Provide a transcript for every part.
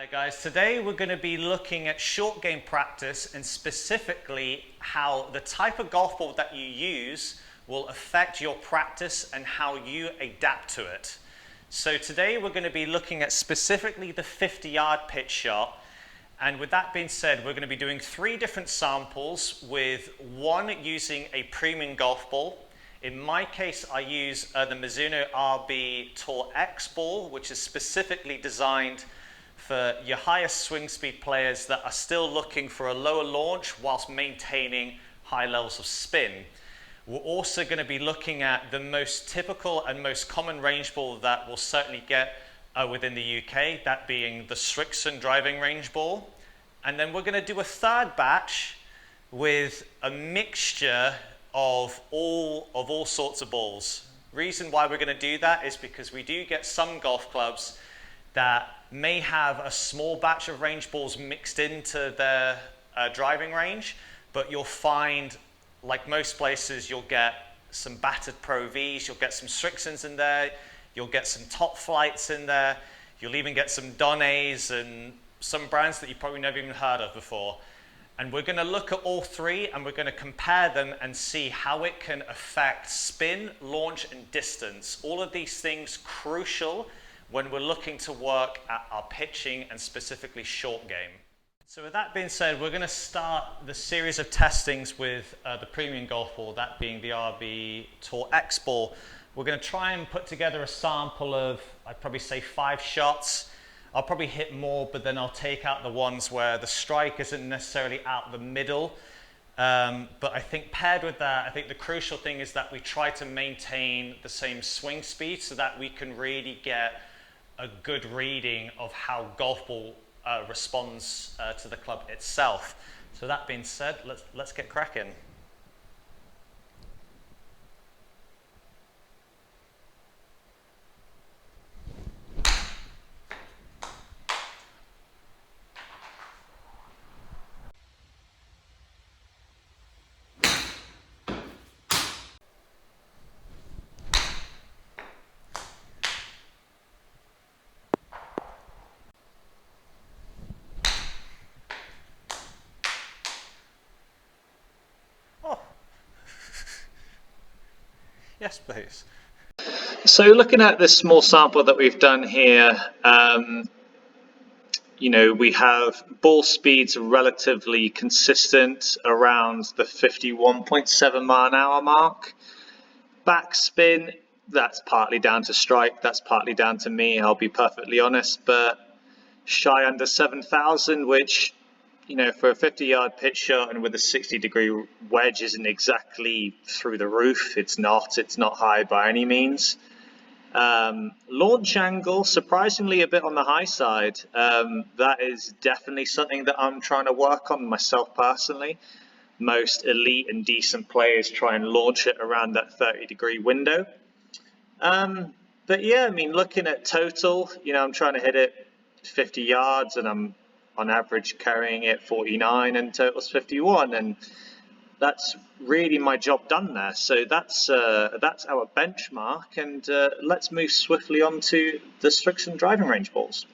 Hi there guys, today we're going to be looking at short game practice and specifically how the type of golf ball that you use will affect your practice and how you adapt to it. So today we're going to be looking at specifically the 50-yard pitch shot, and with that being said, we're going to be doing 3 different samples, with one using a premium golf ball. In my case, I use the Mizuno RB Tour X ball, which is specifically designed for your highest swing speed players that are still looking for a lower launch whilst maintaining high levels of spin. We're also going to be looking at the most typical and most common range ball that we'll certainly get within the UK, that being the Srixon driving range ball. And then we're going to do a third batch with a mixture of all sorts of balls. Reason why we're going to do that is because we do get some golf clubs that may have a small batch of range balls mixed into their driving range, but you'll find, like most places, you'll get some battered Pro Vs, you'll get some Srixons in there, you'll get some top flights in there, you'll even get some Donnays and some brands that you probably never even heard of before. And we're going to look at all 3 and we're going to compare them and see how it can affect spin, launch and distance. All of these things crucial when we're looking to work at our pitching and specifically short game. So with that being said, we're going to start the series of testings with the premium golf ball, that being the RB Tour X ball. We're going to try and put together a sample of, I'd probably say 5 shots. I'll probably hit more, but then I'll take out the ones where the strike isn't necessarily out the middle. But I think paired with that, I think the crucial thing is that we try to maintain the same swing speed so that we can really get a good reading of how golf ball responds to the club itself. So that being said, let's get cracking. Yes, please. So looking at this small sample that we've done here, we have ball speeds relatively consistent around the 51.7 mile an hour mark. Backspin, that's partly down to strike, that's partly down to me, I'll be perfectly honest, but shy under 7,000, which, for a 50-yard pitch shot and with a 60-degree wedge isn't exactly through the roof. It's not high by any means. Launch angle, surprisingly a bit on the high side. That is definitely something that I'm trying to work on myself personally. Most elite and decent players try and launch it around that 30-degree window. But yeah, looking at total, I'm trying to hit it 50 yards and I'm on average carrying it 49 and total's 51, and that's really my job done there. So that's our benchmark, and let's move swiftly on to the Srixon driving range balls.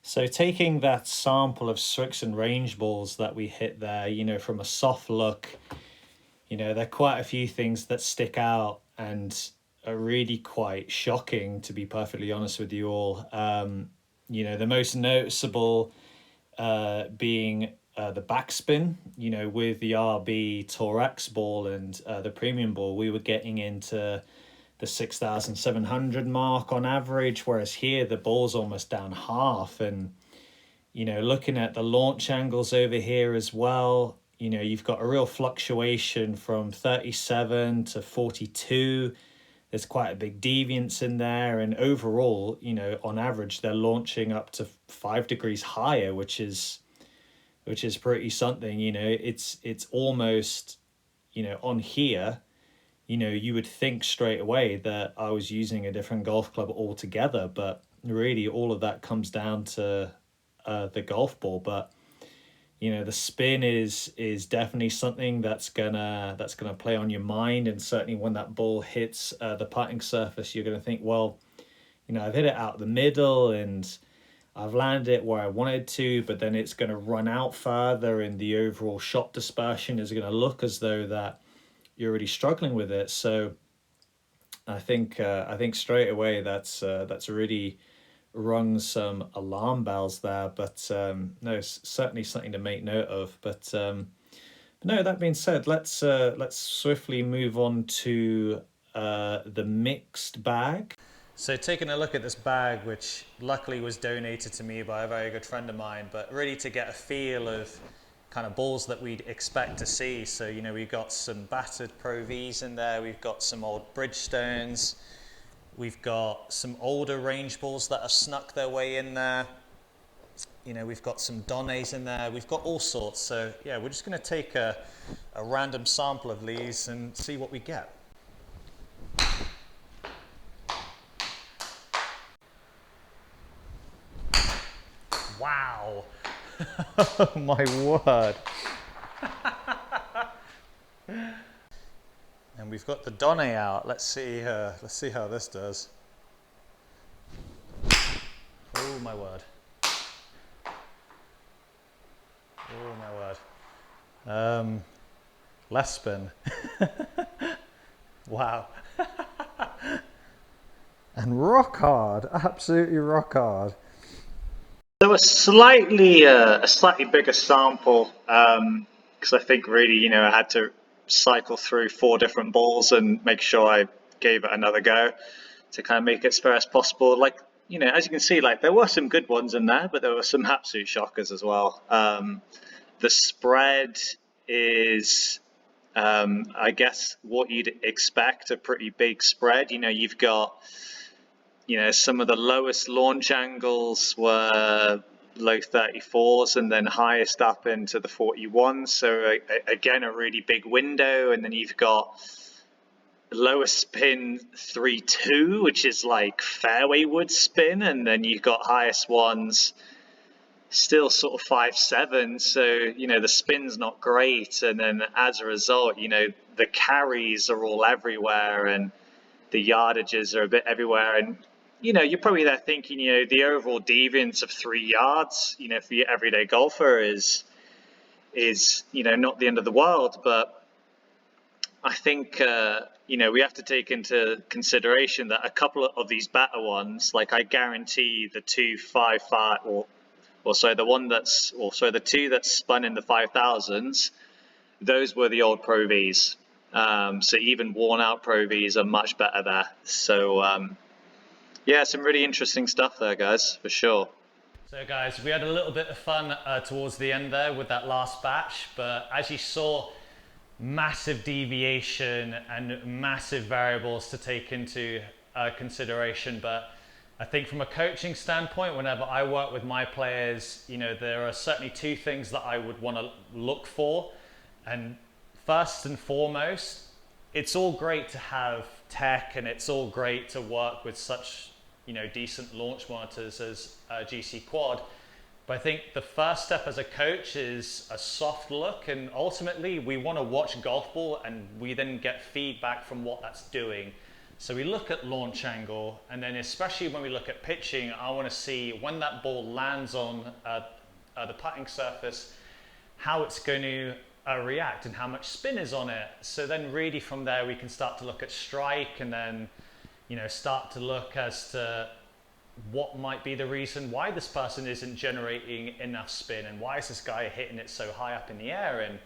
So taking that sample of Srixon range balls that we hit there, from a soft look, there are quite a few things that stick out and are really quite shocking, to be perfectly honest with you all. The most noticeable being the backspin, with the RB Tour X ball and the premium ball, we were getting into the 6,700 mark on average, whereas here the ball's almost down half. And looking at the launch angles over here as well, you've got a real fluctuation from 37 to 42. There's quite a big deviance in there, and overall, on average they're launching up to 5 degrees higher, which is pretty something. It's almost, on here, you would think straight away that I was using a different golf club altogether, but really all of that comes down to the golf ball. But you know, the spin is definitely something that's gonna play on your mind, and certainly when that ball hits the putting surface, you're gonna think, well, you know, I've hit it out the middle and I've landed it where I wanted to, but then it's going to run out further, and the overall shot dispersion is going to look as though that you're really struggling with it. So I think straight away that's really rung some alarm bells there. But no, it's certainly something to make note of. But no, that being said, let's swiftly move on to the mixed bag. So taking a look at this bag, which luckily was donated to me by a very good friend of mine, but really to get a feel of kind of balls that we'd expect to see. So, you know, we've got some battered Pro Vs in there, we've got some old Bridgestones, we've got some older range balls that have snuck their way in there. You know, we've got some Donnays in there, we've got all sorts. So yeah, we're just gonna take a random sample of these and see what we get. Wow. Oh my word. And we've got the Donne out. Let's see how this does. Oh my word. Oh my word. Less spin. Wow. And rock hard, absolutely rock hard. So a slightly bigger sample, because I think really, you know, I had to cycle through 4 different balls and make sure I gave it another go to kind of make it as fair as possible. Like, you know, as you can see, like there were some good ones in there, but there were some absolute shockers as well. The spread is, I guess, what you'd expect, a pretty big spread. You know, you've got, you know, some of the lowest launch angles were low 34s and then highest up into the 41s. So again, a really big window. And then you've got lowest spin 3-2, which is like fairway wood spin. And then you've got highest ones still sort of 5-7. So, you know, the spin's not great. And then as a result, you know, the carries are all everywhere and the yardages are a bit everywhere. And you know, you're probably there thinking, you know, the overall deviance of 3 yards, you know, for your everyday golfer is, you know, not the end of the world. But I think, you know, we have to take into consideration that a couple of these better ones, like I guarantee the 255, or sorry, the 2 that spun in the 5000s, those were the old Pro Vs. So even worn out Pro Vs are much better there. So, yeah, some really interesting stuff there, guys, for sure. So guys, we had a little bit of fun towards the end there with that last batch, but as you saw, massive deviation and massive variables to take into consideration. But I think from a coaching standpoint, whenever I work with my players, you know, there are certainly 2 things that I would want to look for. And first and foremost, it's all great to have tech and it's all great to work with such, you know, decent launch monitors as GC Quad. But I think the first step as a coach is a soft look, and ultimately we want to watch golf ball and we then get feedback from what that's doing. So we look at launch angle, and then especially when we look at pitching, I want to see when that ball lands on the putting surface, how it's going to react and how much spin is on it. So then really from there we can start to look at strike, and then, you know, start to look as to what might be the reason why this person isn't generating enough spin, and why is this guy hitting it so high up in the air. And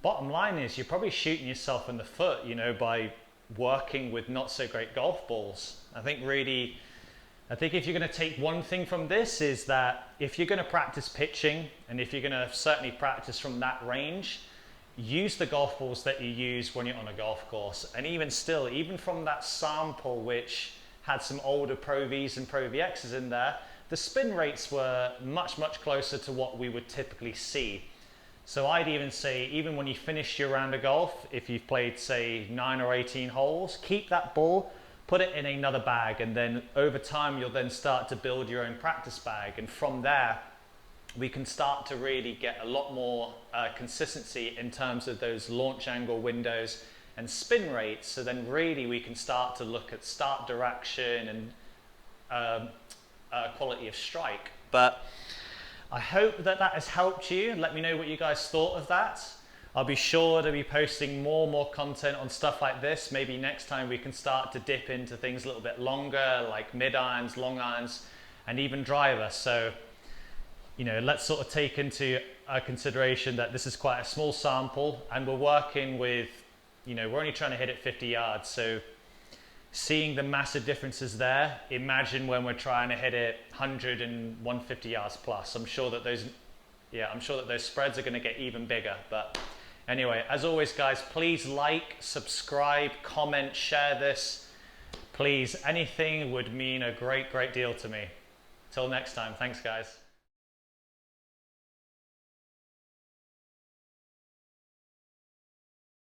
bottom line is you're probably shooting yourself in the foot, you know, by working with not so great golf balls. I think if you're going to take one thing from this, is that if you're going to practice pitching, and if you're going to certainly practice from that range, use the golf balls that you use when you're on a golf course. And even still, even from that sample which had some older Pro Vs and Pro VXs in there, the spin rates were much, much closer to what we would typically see. So I'd even say, even when you finish your round of golf, if you've played say 9 or 18 holes, keep that ball, put it in another bag, and then over time you'll then start to build your own practice bag. And from there, we can start to really get a lot more consistency in terms of those launch angle windows and spin rates. So then really we can start to look at start direction and quality of strike. But I hope that that has helped you. Let me know what you guys thought of that. I'll be sure to be posting more and more content on stuff like this. Maybe next time we can start to dip into things a little bit longer, like mid irons, long irons, and even driver. So, you know, let's sort of take into consideration that this is quite a small sample and we're working with, you know, we're only trying to hit it 50 yards. So seeing the massive differences there, imagine when we're trying to hit it 100 and 150 yards plus. I'm sure that those spreads are going to get even bigger. But anyway, as always, guys, please like, subscribe, comment, share this. Please, anything would mean a great deal to me. Till next time, thanks, guys.